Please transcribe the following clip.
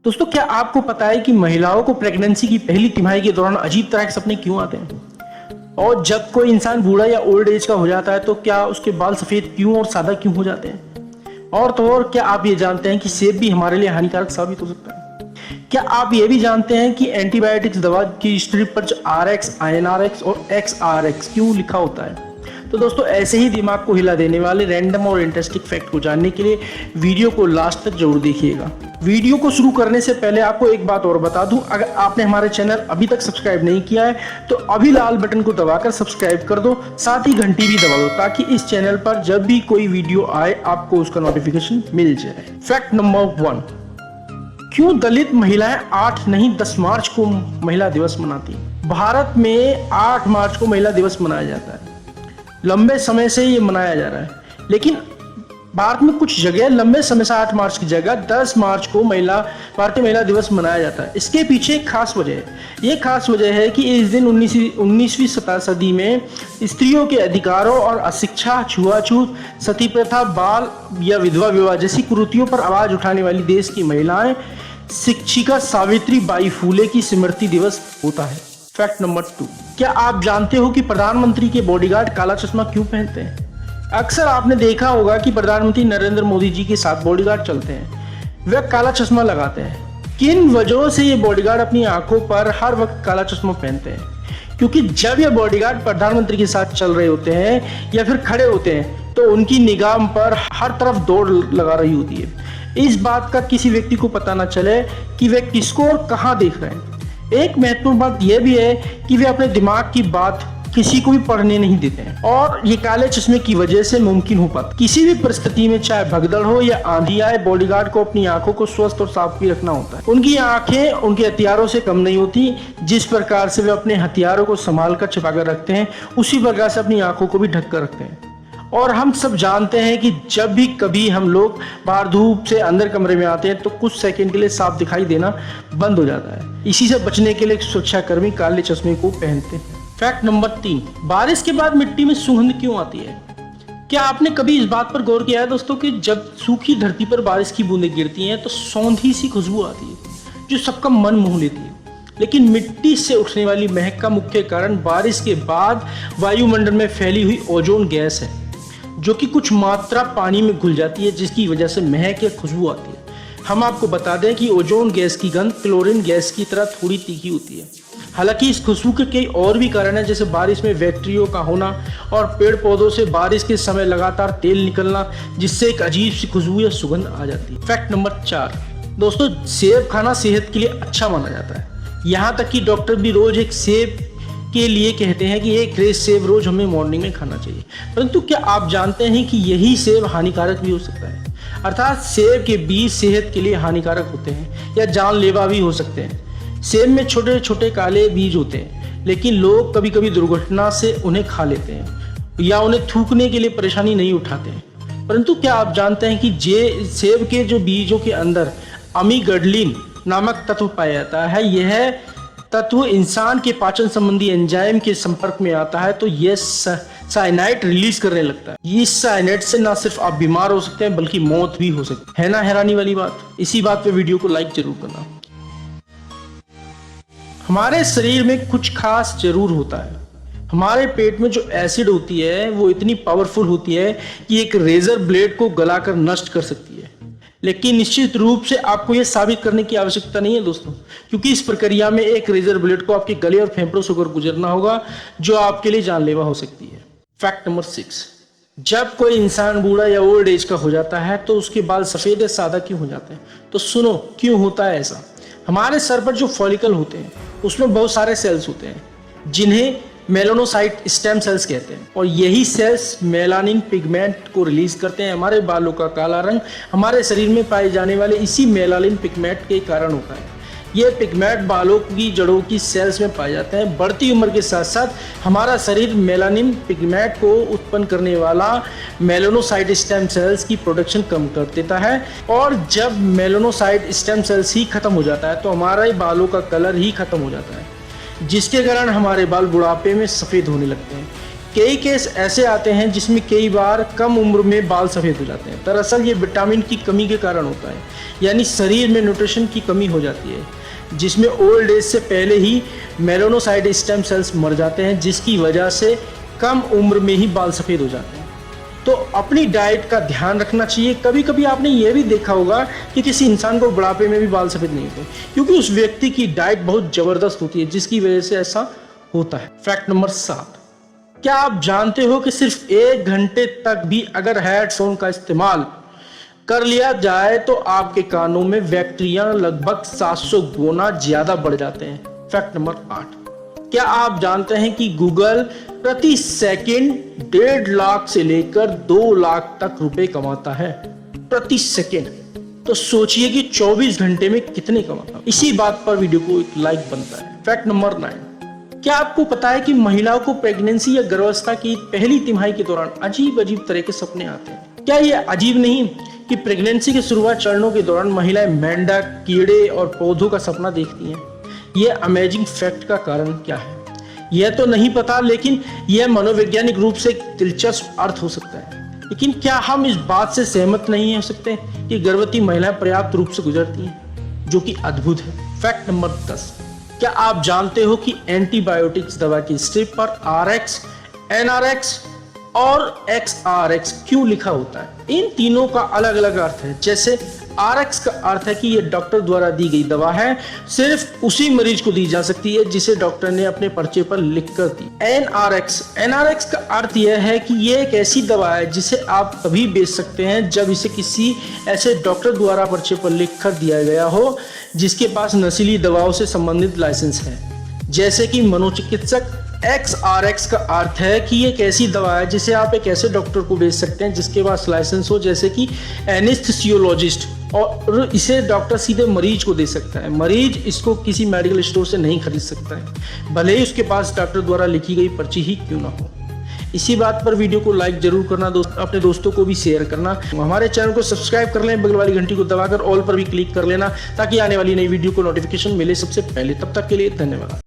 दोस्तों, क्या आपको पता है कि महिलाओं को प्रेगनेंसी की पहली तिमाही के दौरान अजीब तरह के सपने क्यों आते हैं? और जब कोई इंसान बूढ़ा या ओल्ड एज का हो जाता है तो क्या उसके बाल सफेद क्यों और सादा क्यों हो जाते हैं? और तो और, क्या आप ये जानते हैं कि सेब भी हमारे लिए हानिकारक साबित हो सकता है? क्या आप ये भी जानते हैं कि एंटीबायोटिक्स दवा की स्ट्रिप पर RX, INRX और XRX क्यों लिखा होता है? तो दोस्तों, ऐसे ही दिमाग को हिला देने वाले रैंडम और इंटरेस्टिंग फैक्ट को जानने के लिए वीडियो को लास्ट तक जरूर देखिएगा। वीडियो को शुरू करने से पहले आपको एक बात और बता दूं, अगर आपने हमारे चैनल अभी तक सब्सक्राइब नहीं किया है तो अभी लाल बटन को दबाकर सब्सक्राइब कर दो, साथ ही घंटी भी दबा दो ताकि इस चैनल पर जब भी कोई वीडियो आए आपको उसका नोटिफिकेशन मिल जाए। फैक्ट नंबर 1, क्यों दलित महिलाएं 8 नहीं 10 मार्च को महिला दिवस मनाती हैं? भारत में 8 मार्च को महिला दिवस मनाया जाता है। लंबे समय से ये मनाया जा रहा है, लेकिन भारत में कुछ जगह लंबे समय से 8 मार्च की जगह 10 मार्च को भारतीय महिला दिवस मनाया जाता है। इसके पीछे एक खास वजह है। ये खास वजह है कि इस दिन 19वीं सदी में स्त्रियों के अधिकारों और अशिक्षा, छुआछूत, सती प्रथा, बाल या विधवा विवाह जैसी कुरीतियों पर आवाज उठाने वाली देश की महिलाएं शिक्षिका सावित्री बाई फुले की स्मृति दिवस होता है। फैक्ट नंबर 2, क्या आप जानते हो कि प्रधानमंत्री के बॉडीगार्ड काला चश्मा क्यों पहनते हैं? अक्सर आपने देखा होगा कि प्रधानमंत्री नरेंद्र मोदी जी के साथ बॉडीगार्ड चलते हैं, वे काला चश्मा लगाते हैं। किन वजहों से ये बॉडीगार्ड अपनी आंखों पर हर वक्त काला चश्मा पहनते हैं? क्योंकि जब ये बॉडीगार्ड प्रधानमंत्री के साथ चल रहे होते हैं या फिर खड़े होते हैं तो उनकी निगाह पर हर तरफ दौड़ लगा रही होती है। इस बात का किसी व्यक्ति को पता न चले कि वे किसको और कहाँ देख रहे हैं। एक महत्वपूर्ण बात यह भी है कि वे अपने दिमाग की बात किसी को भी पढ़ने नहीं देते हैं और ये काले चश्मे की वजह से मुमकिन हो पाता। किसी भी परिस्थिति में, चाहे भगदड़ हो या आंधी आए, बॉडीगार्ड को अपनी आंखों को स्वस्थ और साफ भी रखना होता है। उनकी आंखें उनके हथियारों से कम नहीं होती। जिस प्रकार से वे अपने हथियारों को संभाल कर छिपा कर रखते हैं, उसी प्रकार से अपनी आंखों को भी ढक कर रखते हैं। और हम सब जानते हैं कि जब भी कभी हम लोग बाहर धूप से अंदर कमरे में आते हैं तो कुछ सेकंड के लिए साफ दिखाई देना बंद हो जाता है। इसी से बचने के लिए सुरक्षाकर्मी काले चश्मे को पहनते हैं। फैक्ट नंबर 3, बारिश के बाद मिट्टी में सुगंध क्यों आती है? क्या आपने कभी इस बात पर गौर किया है दोस्तों कि जब सूखी धरती पर बारिश की बूंदें गिरती हैं तो सौंधी सी खुशबू आती है जो सबका मन मोह लेती है। लेकिन मिट्टी से उठने वाली महक का मुख्य कारण बारिश के बाद वायुमंडल में फैली हुई ओजोन गैस है, जो कि कुछ मात्रा पानी में घुल जाती है, जिसकी वजह से महक या खुशबू आती है। हम आपको बता दें कि ओजोन गैस की गंध क्लोरीन गैस की तरह थोड़ी तीखी होती है। हालांकि इस खुशबू के कई और भी कारण हैं, जैसे बारिश में बैक्टीरिया का होना और पेड़ पौधों से बारिश के समय लगातार तेल निकलना, जिससे एक अजीब सी खुशबू या सुगंध आ जाती है। फैक्ट नंबर 4, दोस्तों, सेब खाना सेहत के लिए अच्छा माना जाता है। यहाँ तक कि डॉक्टर भी रोज एक सेब के लिए कहते हैं कि एक फ्रेश सेब रोज हमें मॉर्निंग में खाना चाहिए। परंतु क्या आप जानते हैं कि यही सेब हानिकारक भी हो सकता है? अर्थात सेब के बीज सेहत के लिए हानिकारक होते हैं या जानलेवा भी हो सकते हैं। सेब में छोटे छोटे काले बीज होते हैं, लेकिन लोग कभी कभी दुर्घटना से उन्हें खा लेते हैं या उन्हें थूकने के लिए परेशानी नहीं उठाते हैं। परंतु क्या आप जानते हैं कि सेब के जो बीजों के अंदर अमीगडलिन नामक तत्व पाया जाता है। यह तत्व इंसान के पाचन संबंधी एंजाइम के संपर्क में आता है तो यह साइनाइड रिलीज करने लगता है। इस साइनाइड से ना सिर्फ आप बीमार हो सकते हैं बल्कि मौत भी हो सकती है ना हैरानी वाली बात। इसी बात पे वीडियो को लाइक जरूर करना। हमारे शरीर में कुछ खास जरूर होता है। हमारे पेट में जो एसिड होती है वो इतनी पावरफुल होती है कि एक रेजर ब्लेड को गलाकर नष्ट कर सकती है। लेकिन निश्चित रूप से आपको यह साबित करने की आवश्यकता नहीं है दोस्तों, क्योंकि इस प्रक्रिया में एक रेजर ब्लेड को आपके गले और फेफड़ों से होकर गुजरना होगा, जो आपके लिए जानलेवा हो सकती है। फैक्ट नंबर 6, जब कोई इंसान बूढ़ा या ओल्ड एज का हो जाता है तो उसके बाल सफेद या सादा क्यों हो जाते हैं? तो सुनो क्यों होता है ऐसा। हमारे सर पर जो फॉलिकल होते हैं उसमें बहुत सारे सेल्स होते हैं जिन्हें मेलानोसाइट स्टेम सेल्स कहते हैं, और यही सेल्स मेलानिन पिगमेंट को रिलीज करते हैं। हमारे बालों का काला रंग हमारे शरीर में पाए जाने वाले इसी मेलानिन पिगमेंट के कारण होता है। ये पिगमेंट बालों की जड़ों की सेल्स में पाए जाते हैं। बढ़ती उम्र के साथ साथ हमारा शरीर मेलानिन पिगमेंट को उत्पन्न करने वाला मेलानोसाइट स्टेम सेल्स की प्रोडक्शन कम कर देता है, और जब मेलानोसाइट स्टेम सेल्स ही खत्म हो जाता है तो हमारे बालों का कलर ही खत्म हो जाता है, जिसके कारण हमारे बाल बुढ़ापे में सफ़ेद होने लगते हैं। कई केस ऐसे आते हैं जिसमें कई बार कम उम्र में बाल सफ़ेद हो जाते हैं। दरअसल ये विटामिन की कमी के कारण होता है, यानी शरीर में न्यूट्रिशन की कमी हो जाती है, जिसमें ओल्ड एज से पहले ही मेलानोसाइट स्टेम सेल्स मर जाते हैं, जिसकी वजह से कम उम्र में ही बाल सफ़ेद हो जाते हैं। तो अपनी डाइट का ध्यान रखना चाहिए। कभी कभी आपने ये भी देखा होगा कि किसी इंसान को बुढ़ापे में भी बाल सफ़ेद नहीं होते, क्योंकि उस व्यक्ति की डाइट बहुत ज़बरदस्त होती है, जिसकी वजह से ऐसा होता है। फैक्ट नंबर 7, क्या आप जानते हो कि सिर्फ 1 घंटे तक भी अगर हेडफोन का इस्तेमाल कर लिया जाए तो आपके कानों में बैक्टीरिया लगभग 700 गुना ज़्यादा बढ़ जाते हैं। फैक्ट नंबर 8, क्या आप जानते हैं कि गूगल प्रति सेकंड 1.5 लाख से लेकर 2 लाख तक रुपए कमाता है प्रति सेकंड। तो सोचिए कि 24 घंटे में कितने कमाता है। इसी बात पर वीडियो को एक लाइक बनता है। फैक्ट नंबर 9, क्या आपको पता है कि महिलाओं को प्रेगनेंसी या गर्भावस्था की पहली तिमाही के दौरान अजीब अजीब तरह के सपने आते हैं। क्या ये अजीब नहीं कि प्रेगनेंसी के शुरुआत चरणों के दौरान महिलाएं मेंढक, कीड़े और पौधों का सपना देखती हैं। ये अमेजिंग फैक्ट का कारण क्या है यह तो नहीं पता, लेकिन यह मनोवैज्ञानिक रूप से एक दिलचस्प अर्थ हो सकता है। लेकिन क्या हम इस बात से सहमत नहीं हो सकते कि गर्भवती महिलाएं पर्याप्त रूप से गुजरती हैं, जो कि अद्भुत है। फैक्ट नंबर 10, क्या आप जानते हो कि एंटीबायोटिक्स दवा की स्ट्रिप पर RX, NRX और XRX क्यों लिखा होता है? इन तीनों का अलग अलग अर्थ है। जैसे RX का अर्थ है कि यह डॉक्टर द्वारा दी गई दवा है, सिर्फ उसी मरीज को दी जा सकती है जिसे डॉक्टर ने अपने पर्चे पर लिख कर दी। NRX का अर्थ यह है कि यह एक ऐसी दवा है जिसे आप तभी बेच सकते हैं जब इसे किसी ऐसे डॉक्टर द्वारा पर्चे पर लिख कर दिया गया हो जिसके पास नशीली दवाओं से संबंधित लाइसेंस है, जैसे कि मनोचिकित्सक। XRX का अर्थ है कि ये एक ऐसी दवा है जिसे आप एक ऐसे डॉक्टर को बेच सकते हैं जिसके पास लाइसेंस हो, जैसे कि एनेस्थीसियोलॉजिस्ट, और इसे डॉक्टर सीधे मरीज को दे सकता है। मरीज इसको किसी मेडिकल स्टोर से नहीं खरीद सकता है, भले ही उसके पास डॉक्टर द्वारा लिखी गई पर्ची ही क्यों ना हो। इसी बात पर वीडियो को लाइक जरूर करना, अपने दोस्तों को भी शेयर करना। हमारे चैनल को सब्सक्राइब कर लें, बगल वाली घंटी को दबाकर ऑल पर भी क्लिक कर लेना, ताकि आने वाली नई वीडियो को नोटिफिकेशन मिले सबसे पहले। तब तक के लिए धन्यवाद।